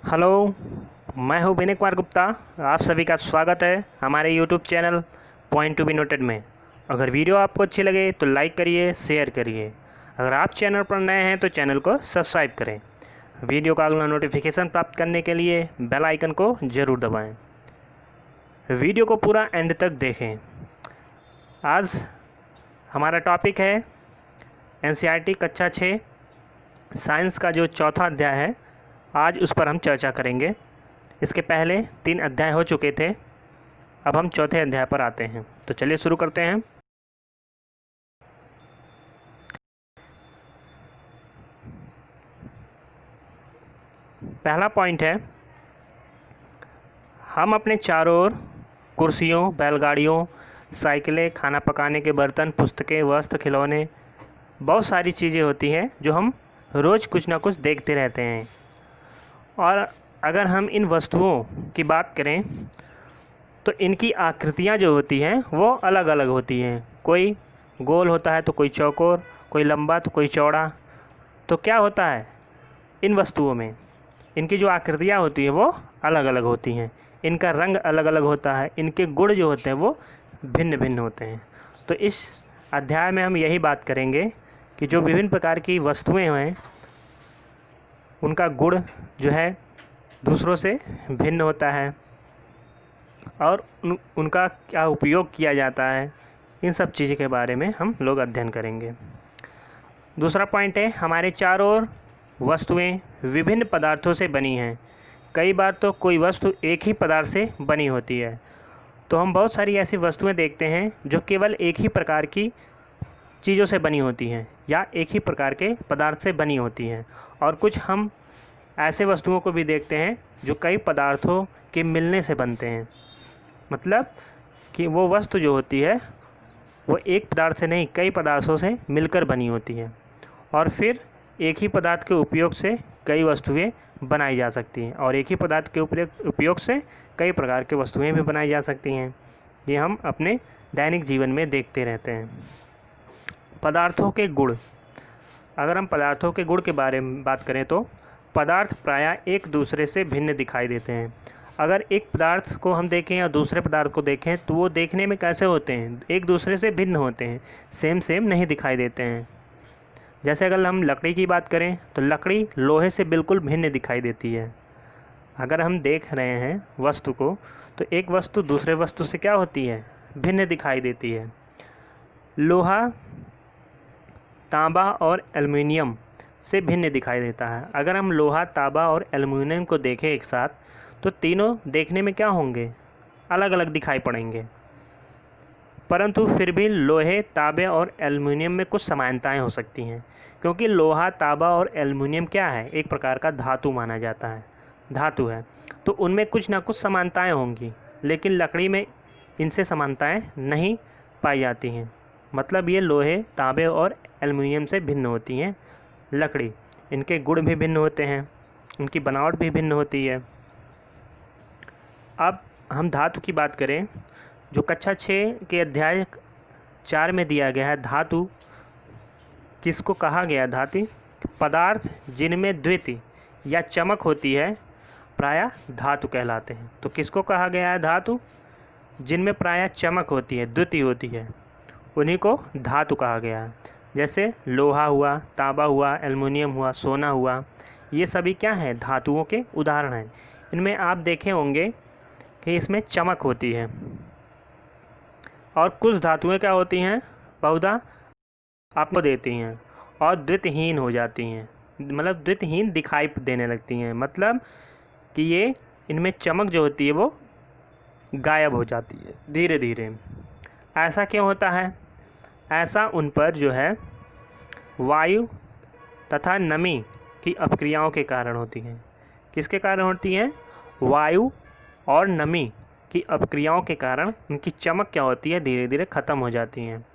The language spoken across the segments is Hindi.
हेलो, मैं हूं विनय कुमार गुप्ता। आप सभी का स्वागत है हमारे YouTube channel point to be noted में। अगर वीडियो आपको अच्छी लगे तो लाइक करिए, शेयर करिए। अगर आप चैनल पर नए हैं तो चैनल को सब्सक्राइब करें। वीडियो का अगला नोटिफिकेशन प्राप्त करने के लिए बेल आइकन को ज़रूर दबाएं। वीडियो को पूरा एंड तक देखें। आज हमारा टॉपिक है एनसीईआरटी कक्षा 6 साइंस का जो चौथा अध्याय है। आज उस पर हम चर्चा करेंगे। इसके पहले 3 अध्याय हो चुके थे, अब हम चौथे अध्याय पर आते हैं। तो चलिए शुरू करते हैं। पहला पॉइंट है, हम अपने चारों ओर कुर्सियों, बैलगाड़ियों, साइकिलें, खाना पकाने के बर्तन, पुस्तकें, वस्त्र, खिलौने, बहुत सारी चीज़ें होती हैं जो हम रोज़ कुछ ना कुछ देखते रहते हैं। और अगर हम इन वस्तुओं की बात करें तो इनकी आकृतियाँ जो होती हैं वो अलग अलग होती हैं। कोई गोल होता है तो कोई चौकोर, कोई लंबा तो कोई चौड़ा। तो क्या होता है, इन वस्तुओं में इनकी जो आकृतियाँ होती हैं वो अलग अलग होती हैं, इनका रंग अलग अलग होता है, इनके गुण जो होते हैं वो भिन्न भिन्न होते हैं। तो इस अध्याय में हम यही बात करेंगे कि जो विभिन्न प्रकार की वस्तुएं हैं उनका गुण जो है दूसरों से भिन्न होता है और उनका क्या उपयोग किया जाता है, इन सब चीज़ों के बारे में हम लोग अध्ययन करेंगे। दूसरा पॉइंट है, हमारे चारों ओर वस्तुएं विभिन्न पदार्थों से बनी हैं। कई बार तो कोई वस्तु एक ही पदार्थ से बनी होती है। तो हम बहुत सारी ऐसी वस्तुएं देखते हैं जो केवल एक ही प्रकार की चीज़ों से बनी होती हैं या एक ही प्रकार के पदार्थ से बनी होती हैं। और कुछ हम ऐसे वस्तुओं को भी देखते हैं जो कई पदार्थों के मिलने से बनते हैं। मतलब कि वो वस्तु जो होती है वो एक पदार्थ से नहीं, कई पदार्थों से मिलकर बनी होती है और फिर एक ही पदार्थ के उपयोग से कई वस्तुएं बनाई जा सकती हैं और एक ही पदार्थ के उपयोग से कई प्रकार की वस्तुएं भी बनाई जा सकती हैं। ये हम अपने दैनिक जीवन में देखते रहते हैं। पदार्थों के गुण, अगर हम पदार्थों के गुण के बारे में बात करें तो पदार्थ प्रायः एक दूसरे से भिन्न दिखाई देते हैं। अगर एक पदार्थ को हम देखें या दूसरे पदार्थ को देखें तो वो देखने में कैसे होते हैं, एक दूसरे से भिन्न होते हैं, सेम नहीं दिखाई देते हैं। जैसे अगर हम लकड़ी की बात करें तो लकड़ी लोहे से बिल्कुल भिन्न दिखाई देती है। अगर हम देख रहे हैं वस्तु को तो एक वस्तु दूसरे वस्तु से क्या होती है, भिन्न दिखाई देती है। लोहा, तांबा और एल्युमिनियम से भिन्न दिखाई देता है। अगर हम लोहा, तांबा और एल्युमिनियम को देखें एक साथ तो तीनों देखने में क्या होंगे, अलग अलग दिखाई पड़ेंगे। परंतु फिर भी लोहे, तांबे और एल्युमिनियम में कुछ समानताएं हो सकती हैं, क्योंकि लोहा, तांबा और एल्युमिनियम क्या है, एक प्रकार का धातु माना जाता है, धातु है। तो उनमें कुछ ना कुछ समानताएं होंगी, लेकिन लकड़ी में इनसे समानताएं नहीं पाई जाती हैं। मतलब ये लोहे, तांबे और एल्युमिनियम से भिन्न होती हैं लकड़ी। इनके गुण भी भिन्न होते हैं, उनकी बनावट भी भिन्न होती है। अब हम धातु की बात करें, जो कक्षा 6 के अध्याय 4 में दिया गया है, धातु किसको कहा गया, धातु पदार्थ जिनमें द्वितीय या चमक होती है प्रायः धातु कहलाते हैं। तो किसको कहा गया है, धातु जिनमें प्रायः चमक होती है, द्वितीय होती है, उन्हीं को धातु कहा गया है। जैसे लोहा हुआ, तांबा हुआ, एल्युमिनियम हुआ, सोना हुआ, ये सभी क्या हैं, धातुओं के उदाहरण हैं। इनमें आप देखे होंगे कि इसमें चमक होती है और कुछ धातुएं क्या होती हैं, बहुधा आपको देती हैं और द्वितीयहीन हो जाती हैं, मतलब द्वितीयहीन दिखाई देने लगती हैं। मतलब कि ये इनमें चमक जो होती है वो गायब हो जाती है धीरे धीरे। ऐसा क्यों होता है, ऐसा उन पर जो है वायु तथा नमी की अपक्रियाओं के कारण होती हैं। किसके कारण होती हैं, वायु और नमी की अपक्रियाओं के कारण उनकी चमक क्या होती है, धीरे धीरे ख़त्म हो जाती हैं।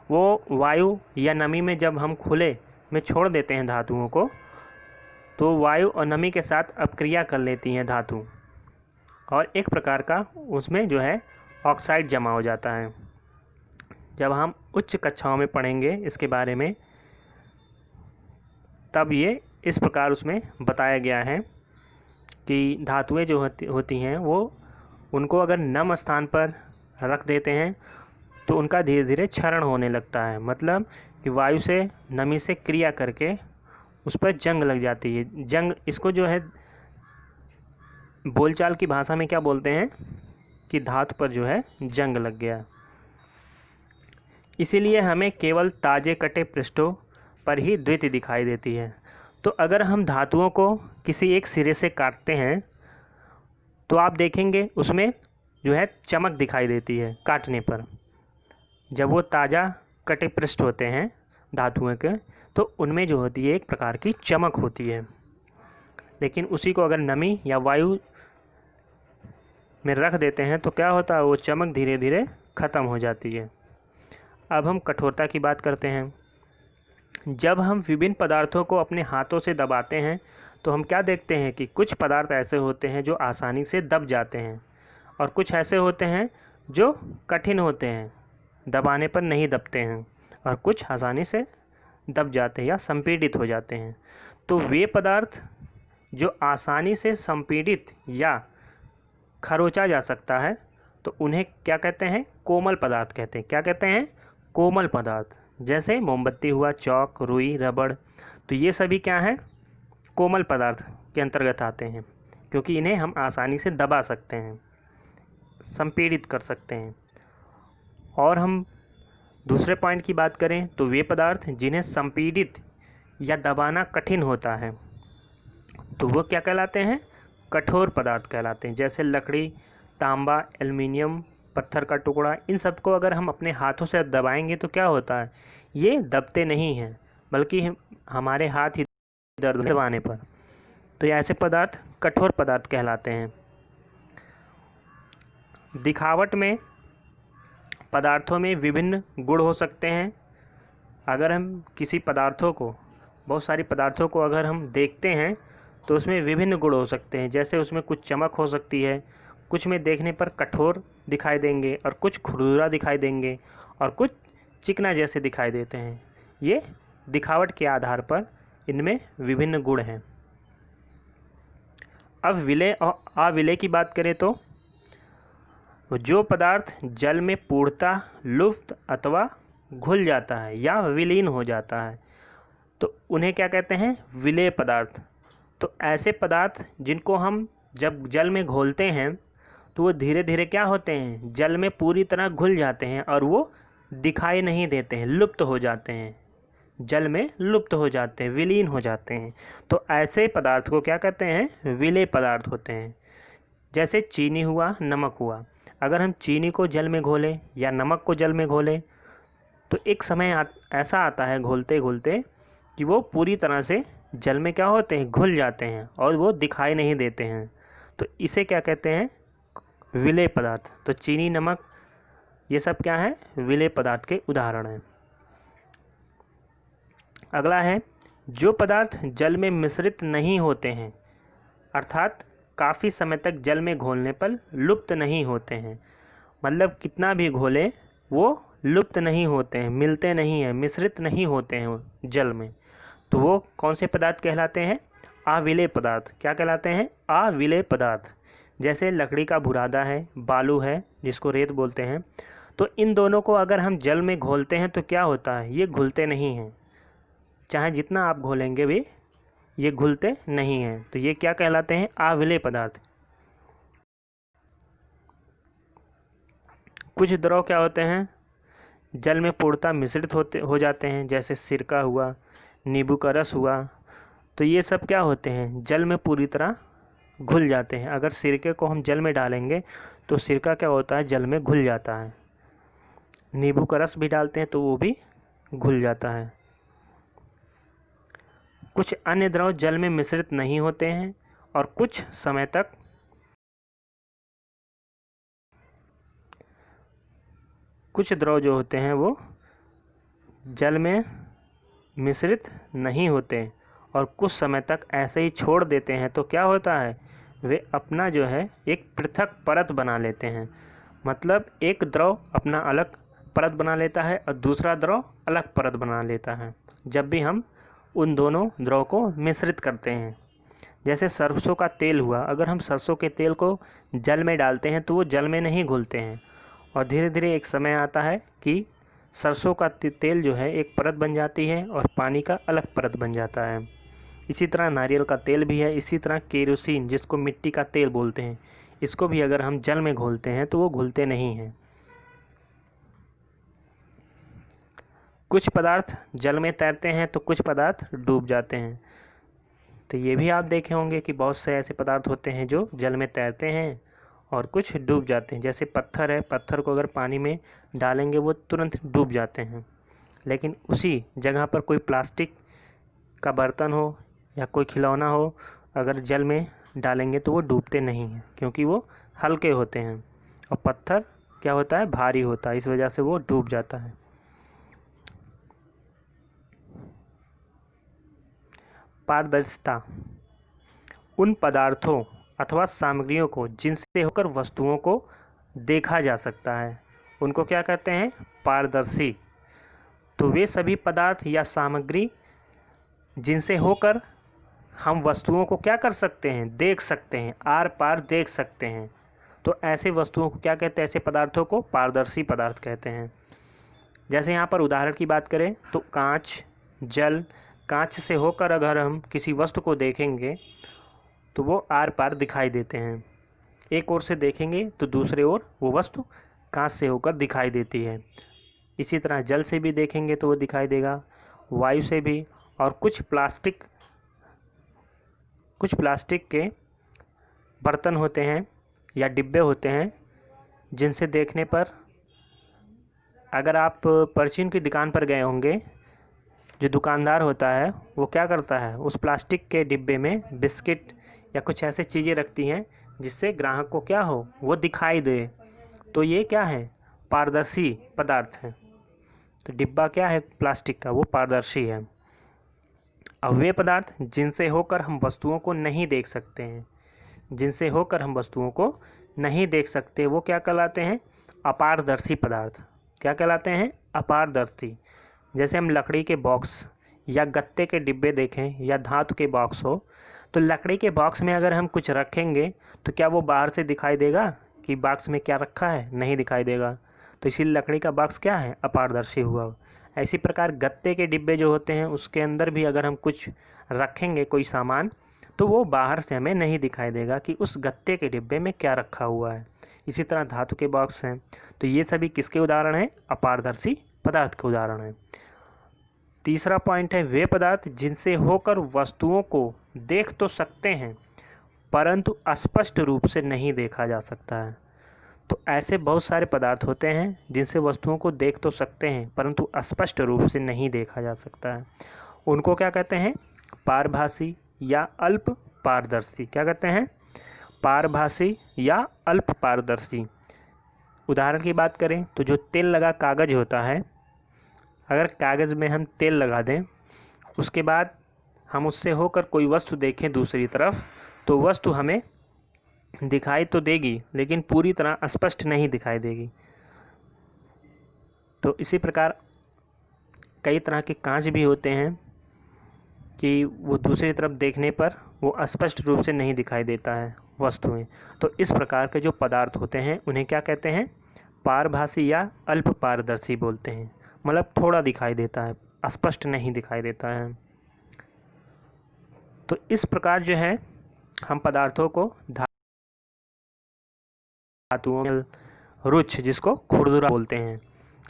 वो वायु या नमी में जब हम खुले में छोड़ देते हैं धातुओं को तो वायु और नमी के साथ अपक्रिया कर लेती हैं धातु और एक प्रकार का उसमें जो है ऑक्साइड जमा हो जाता है। जब हम उच्च कक्षाओं में पढ़ेंगे इसके बारे में तब ये इस प्रकार उसमें बताया गया है कि धातुएं जो होती हैं वो उनको अगर नम स्थान पर रख देते हैं तो उनका धीरे धीरे क्षरण होने लगता है। मतलब कि वायु से नमी से क्रिया करके उस पर जंग लग जाती है। जंग, इसको जो है बोलचाल की भाषा में क्या बोलते हैं कि धातु पर जो है जंग लग गया। इसीलिए हमें केवल ताजे कटे पृष्ठों पर ही द्विति दिखाई देती है। तो अगर हम धातुओं को किसी एक सिरे से काटते हैं तो आप देखेंगे उसमें जो है चमक दिखाई देती है काटने पर। जब वो ताज़ा कटे पृष्ठ होते हैं धातुओं के तो उनमें जो होती है एक प्रकार की चमक होती है। लेकिन उसी को अगर नमी या वायु में रख देते हैं तो क्या होता है, वो चमक धीरे धीरे ख़त्म हो जाती है। अब हम कठोरता की बात करते हैं। जब हम विभिन्न पदार्थों को अपने हाथों से दबाते हैं तो हम क्या देखते हैं कि कुछ पदार्थ ऐसे होते हैं जो आसानी से दब जाते हैं और कुछ ऐसे होते हैं जो कठिन होते हैं, दबाने पर नहीं दबते हैं, और कुछ आसानी से दब जाते हैं या संपीड़ित हो जाते हैं। तो वे पदार्थ जो आसानी से संपीड़ित या खरोचा जा सकता है तो उन्हें क्या कहते हैं, कोमल पदार्थ कहते हैं। क्या कहते हैं, कोमल पदार्थ। जैसे मोमबत्ती हुआ, चौक, रुई, रबड़, तो ये सभी क्या हैं, कोमल पदार्थ के अंतर्गत आते हैं, क्योंकि इन्हें हम आसानी से दबा सकते हैं, संपीड़ित कर सकते हैं। और हम दूसरे पॉइंट की बात करें तो वे पदार्थ जिन्हें संपीड़ित या दबाना कठिन होता है तो वो क्या कहलाते हैं, कठोर पदार्थ कहलाते हैं। जैसे लकड़ी, तांबा, एल्युमिनियम, पत्थर का टुकड़ा, इन सबको अगर हम अपने हाथों से दबाएंगे तो क्या होता है, ये दबते नहीं हैं, बल्कि हमारे हाथ ही दर्द दबाने पर। तो ये ऐसे पदार्थ कठोर पदार्थ कहलाते हैं। दिखावट में पदार्थों में विभिन्न गुण हो सकते हैं। अगर हम किसी पदार्थों को, बहुत सारी पदार्थों को अगर हम देखते हैं तो उसमें विभिन्न गुण हो सकते हैं। जैसे उसमें कुछ चमक हो सकती है, कुछ में देखने पर कठोर दिखाई देंगे और कुछ खुरदुरा दिखाई देंगे और कुछ चिकना जैसे दिखाई देते हैं। ये दिखावट के आधार पर इनमें विभिन्न गुण हैं। अब विलय और अविलय की बात करें तो जो पदार्थ जल में पूर्णतः लुप्त अथवा घुल जाता है या विलीन हो जाता है तो उन्हें क्या कहते हैं, विलेय पदार्थ। तो ऐसे पदार्थ जिनको हम जब जल में घोलते हैं तो वो धीरे धीरे क्या होते हैं, जल में पूरी तरह घुल जाते हैं और वो दिखाई नहीं देते हैं, लुप्त हो जाते हैं, जल में लुप्त हो जाते हैं, विलीन हो जाते हैं। तो ऐसे पदार्थ को क्या कहते हैं, विलेय पदार्थ होते हैं। जैसे चीनी हुआ, नमक हुआ। अगर हम चीनी को जल में घोलें या नमक को जल में घोलें तो एक समय ऐसा आता है घोलते घोलते कि वो पूरी तरह से जल में क्या होते हैं, घुल जाते हैं और वो दिखाई नहीं देते हैं। तो इसे क्या कहते हैं, विलेय पदार्थ। तो चीनी, नमक, ये सब क्या है, विलेय पदार्थ के उदाहरण हैं। अगला है, जो पदार्थ जल में मिश्रित नहीं होते हैं, अर्थात काफ़ी समय तक जल में घोलने पर लुप्त नहीं होते हैं। मतलब कितना भी घोले वो लुप्त नहीं होते हैं, मिलते नहीं हैं, मिश्रित नहीं होते हैं जल में, तो वो कौन से पदार्थ कहलाते हैं, अविलेय पदार्थ। क्या कहलाते हैं, अविलेय पदार्थ। जैसे लकड़ी का बुरादा है, बालू है जिसको रेत बोलते हैं। तो इन दोनों को अगर हम जल में घोलते हैं तो क्या होता है, ये घुलते नहीं हैं, चाहे जितना आप घोलेंगे भी ये घुलते नहीं हैं। तो ये क्या कहलाते हैं, अविलेय पदार्थ। कुछ द्रव क्या होते हैं, जल में पूर्णतः मिश्रित हो जाते हैं। जैसे सिरका हुआ, नींबू का रस हुआ। तो ये सब क्या होते हैं, जल में पूरी तरह घुल जाते हैं। अगर सिरके को हम जल में डालेंगे तो सिरका क्या होता है, जल में घुल जाता है। नींबू का रस भी डालते हैं तो वो भी घुल जाता है। कुछ अन्य द्रव जल में मिश्रित नहीं होते हैं और कुछ समय तक कुछ द्रव जो होते हैं वो जल में मिश्रित नहीं होते और कुछ समय तक ऐसे ही छोड़ देते हैं। तो क्या होता है, वे अपना जो है एक पृथक परत बना लेते हैं। मतलब एक द्रव अपना अलग परत बना लेता है और दूसरा द्रव अलग परत बना लेता है जब भी हम उन दोनों द्रव को मिश्रित करते हैं। जैसे सरसों का तेल हुआ, अगर हम सरसों के तेल को जल में डालते हैं तो वो जल में नहीं घुलते हैं, और धीरे धीरे एक समय आता है कि सरसों का तेल जो है एक परत बन जाती है और पानी का अलग परत बन जाता है। इसी तरह नारियल का तेल भी है। इसी तरह केरोसिन, जिसको मिट्टी का तेल बोलते हैं, इसको भी अगर हम जल में घोलते हैं तो वो घुलते नहीं हैं। कुछ पदार्थ जल में तैरते हैं तो कुछ पदार्थ डूब जाते हैं। तो ये भी आप देखे होंगे कि बहुत से ऐसे पदार्थ होते हैं जो जल में तैरते हैं और कुछ डूब जाते हैं। जैसे पत्थर है, पत्थर को अगर पानी में डालेंगे वो तुरंत डूब जाते हैं, लेकिन उसी जगह पर कोई प्लास्टिक का बर्तन हो या कोई खिलौना हो, अगर जल में डालेंगे तो वो डूबते नहीं हैं, क्योंकि वो हल्के होते हैं। और पत्थर क्या होता है, भारी होता है, इस वजह से वो डूब जाता है। पारदर्शिता उन पदार्थों अथवा सामग्रियों को जिनसे होकर वस्तुओं को देखा जा सकता है, उनको क्या कहते हैं, पारदर्शी। तो वे सभी पदार्थ या सामग्री जिनसे होकर हम वस्तुओं को क्या कर सकते हैं, देख सकते हैं, आर पार देख सकते हैं, तो ऐसे वस्तुओं को क्या कहते हैं, ऐसे पदार्थों को पारदर्शी पदार्थ कहते हैं। जैसे यहाँ पर उदाहरण की बात करें तो कांच, जल, कांच से होकर अगर हम किसी वस्तु को देखेंगे तो वो आर पार दिखाई देते हैं। एक ओर से देखेंगे तो दूसरे ओर वो वस्तु कांच से होकर दिखाई देती है। इसी तरह जल से भी देखेंगे तो वो दिखाई देगा, वायु से भी। और कुछ प्लास्टिक के बर्तन होते हैं या डिब्बे होते हैं जिनसे देखने पर, अगर आप परचून की दुकान पर गए होंगे, जो दुकानदार होता है वो क्या करता है, उस प्लास्टिक के डिब्बे में बिस्किट या कुछ ऐसे चीज़ें रखती हैं जिससे ग्राहक को क्या हो, वो दिखाई दे। तो ये क्या है, पारदर्शी पदार्थ है। तो डिब्बा क्या है प्लास्टिक का, वो पारदर्शी है। अब वे पदार्थ जिनसे होकर हम वस्तुओं को नहीं देख सकते हैं, जिनसे होकर हम वस्तुओं को नहीं देख सकते, वो क्या कहलाते हैं, अपारदर्शी पदार्थ। क्या कहलाते हैं, अपारदर्शी। जैसे हम लकड़ी के बॉक्स या गत्ते के डिब्बे देखें या धातु के बॉक्स हो, तो लकड़ी के बॉक्स में अगर हम कुछ रखेंगे तो क्या वो बाहर से दिखाई देगा कि बॉक्स में क्या रखा है, नहीं दिखाई देगा। तो इसीलिए लकड़ी का बॉक्स क्या है, अपारदर्शी हुआ। ऐसी प्रकार गत्ते के डिब्बे जो होते हैं उसके अंदर भी अगर हम कुछ रखेंगे, कोई सामान, तो वो बाहर से हमें नहीं दिखाई देगा कि उस गत्ते के डिब्बे में क्या रखा हुआ है। इसी तरह धातु के बॉक्स हैं। तो ये सभी किसके उदाहरण हैं, अपारदर्शी पदार्थ के उदाहरण हैं। तीसरा पॉइंट है, वे पदार्थ जिनसे होकर वस्तुओं को देख तो सकते हैं परंतु स्पष्ट रूप से नहीं देखा जा सकता है। तो ऐसे बहुत सारे पदार्थ होते हैं जिनसे वस्तुओं को देख तो सकते हैं परंतु स्पष्ट रूप से नहीं देखा जा सकता है। उनको क्या कहते हैं, पारभासी या अल्प पारदर्शी। क्या कहते हैं, पारभासी या अल्प पारदर्शी। उदाहरण की बात करें तो जो तेल लगा कागज़ होता है, अगर कागज़ में हम तेल लगा दें, उसके बाद हम उससे होकर कोई वस्तु देखें दूसरी तरफ, तो वस्तु हमें दिखाई तो देगी लेकिन पूरी तरह स्पष्ट नहीं दिखाई देगी। तो इसी प्रकार कई तरह के कांच भी होते हैं कि वो दूसरी तरफ देखने पर वो स्पष्ट रूप से नहीं दिखाई देता है वस्तुएं। तो इस प्रकार के जो पदार्थ होते हैं उन्हें क्या कहते हैं, पारभासी या अल्प पारदर्शी बोलते हैं। मतलब थोड़ा दिखाई देता है, स्पष्ट नहीं दिखाई देता है। तो इस प्रकार जो है हम पदार्थों को धातुओं में रुच्छ, जिसको खुरदुरा बोलते हैं,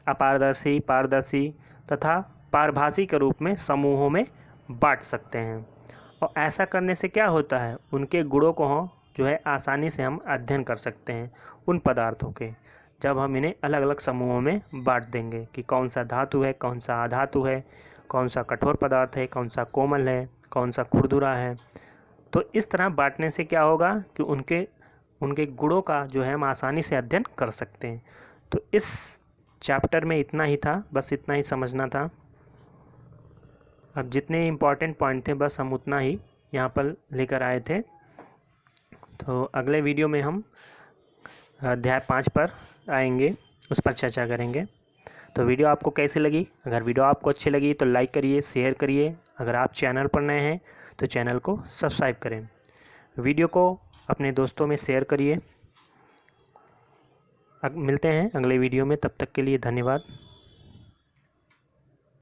अपारदर्शी, पारदर्शी तथा पारभासी के रूप में समूहों में बांट सकते हैं। और ऐसा करने से क्या होता है, उनके गुणों को जो है आसानी से हम अध्ययन कर सकते हैं उन पदार्थों के, जब हम इन्हें अलग अलग समूहों में बांट देंगे कि कौन सा धातु है, कौन सा अधातु है, कौन सा कठोर पदार्थ है, कौन सा कोमल है, कौन सा खुरदुरा है। तो इस तरह बांटने से क्या होगा कि उनके गुणों का जो है हम आसानी से अध्ययन कर सकते हैं। तो इस चैप्टर में इतना ही था, बस इतना ही समझना था। अब जितने इम्पॉर्टेंट पॉइंट थे बस हम उतना ही यहाँ पर लेकर आए थे। तो अगले वीडियो में हम अध्याय 5 पर आएंगे, उस पर चर्चा करेंगे। तो वीडियो आपको कैसी लगी, अगर वीडियो आपको अच्छी लगी तो लाइक करिए, शेयर करिए। अगर आप चैनल पर नए हैं तो चैनल को सब्सक्राइब करें। वीडियो को अपने दोस्तों में शेयर करिए। मिलते हैं अगले वीडियो में, तब तक के लिए धन्यवाद।